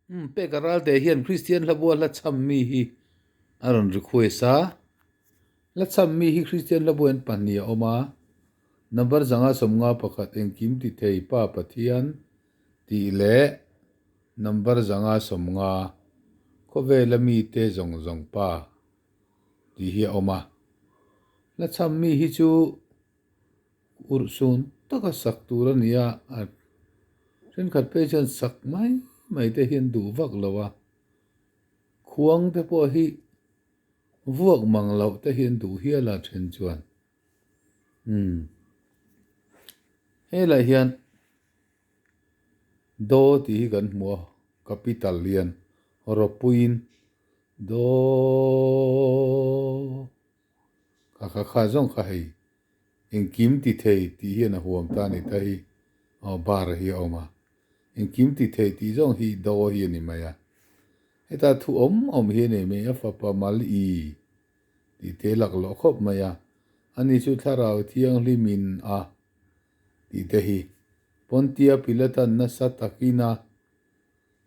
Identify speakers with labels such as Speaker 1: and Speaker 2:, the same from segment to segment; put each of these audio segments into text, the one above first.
Speaker 1: pe karal te hian Christian la bua la cham mi hi aron requesta la cham mi hi Christian la buen pania oma number zanga somnga pakhat engkim ti thei pa pathian ti le number zanga somnga ko ve la mi te zong zong pa ti hi oma la cham mi hi chu ursun taka sak tura nia a ren khat pe chan sak mai te hian du vak lawa khuang te po hi vuak mang lo te hian du hi la then chuan he la hian do ti hi kan hmu capital lian ropuin do kha zong kha hei engkim ti thei ti hian a huam ta ni ta hi bar hi oma engkim ti thei ti zong hi do hi ni maya heta thu om hi ne me fa pa mal i ti te lak lo khop maya ani chu tharau thiang limin a ti te hi pontia pilatan na satakina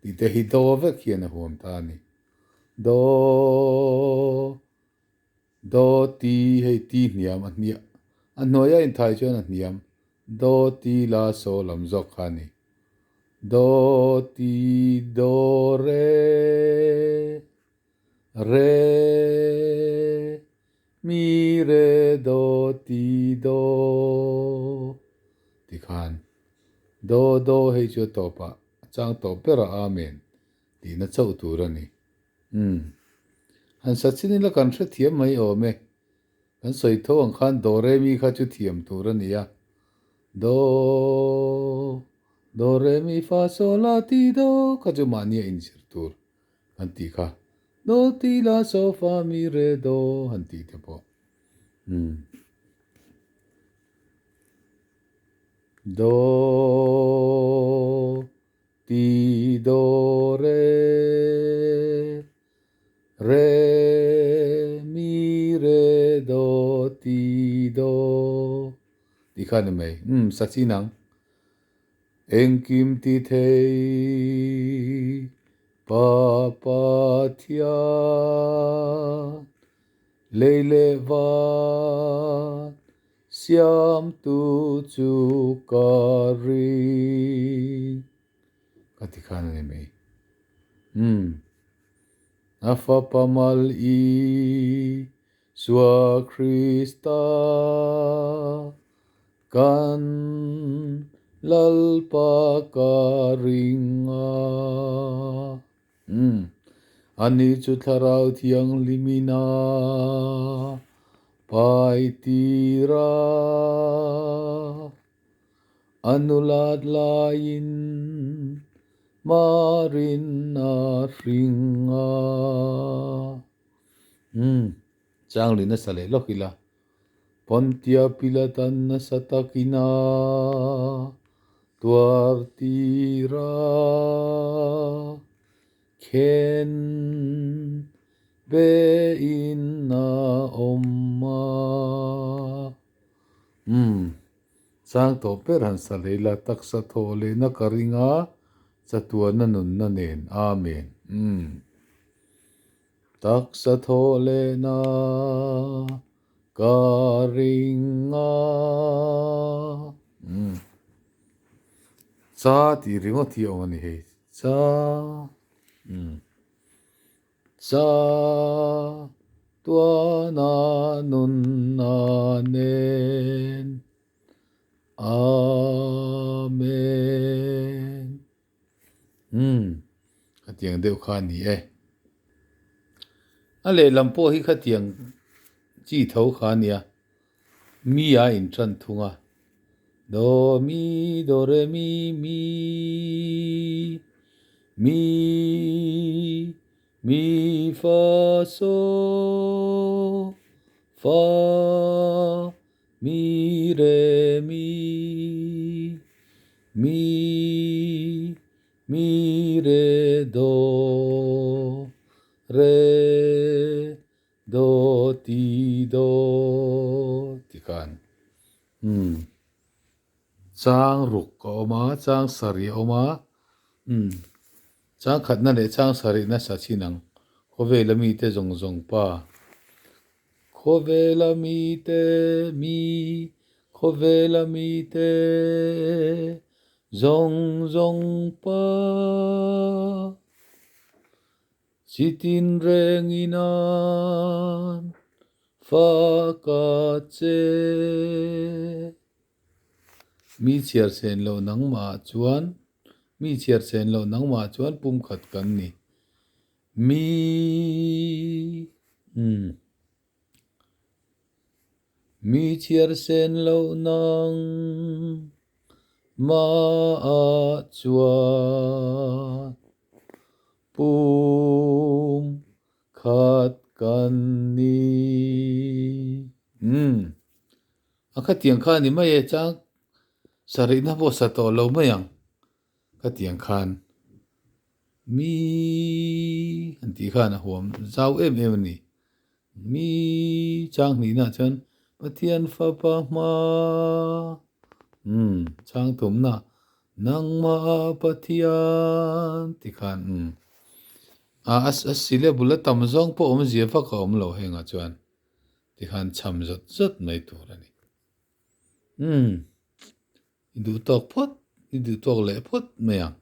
Speaker 1: ti te hi do ve khian a huam ta ni do ti hei ti niam a nia a noya in thai chuan a niam do ti la so lam zok khani do ti do re mi re do ti do ti khan do hei chu to pa chang to pera amen ti na chau tu ra ni han sachini la kan thre thiam mai o me kan soi tho ang khan do re mi kha chu thiam tu ra ni ya do re mi fa sol la ti do kha chu ma ni in sir tur han ti kha do ti la so fa mi re do han ti te po do ti do re mi re do ti do ti khan mai sachi nang engkim ti thei pa thia leile va siam tu chu kari kati khan ne mai afa pamal i swa Krista kan lalpa karinga ani chu tharau thiang limina pai tira anulat lain marin na ringa chang lina sale lokila pontia pilatan na satakina tuar tira ken be in na omma sang to peran salela taksa thole na karinga chatua na nun na nen amen taksa thole na karinga cha ti ringo ti oni he cha tua na nun na nen amen khatiang deuh khan ni ale lampo hi khatiang chi tho khan nia mi a in tran thunga do mi do re mi mi fa so fa mi re mi re do re do ti kan chang ruk ko ma chang sari oma chang khat na le chang sari na sa chi nang ko ve la mi te zong zong pa ko ve la mi te mi ko ve la mi te zong zong pa chitin reng inan fa ka che mi chiar sen lo nang ma chuan mi chiar sen lo nang ma chuan pum khat kan ni mi mi chiar sen lo nang ma a chuan pum khat kan ni akha tiang khan ni mai chang sari na bo sa to lo mayang ka tiang khan mi anti khan a huam zau em ni mi chang ni na chan pathian fa pa ma chang tum na nang ma pathian ti khan as sile bula tam zong po zia fa ka lo henga chuan ti khan cham zat zat mai tu rani du tok phot du tok le phot mayang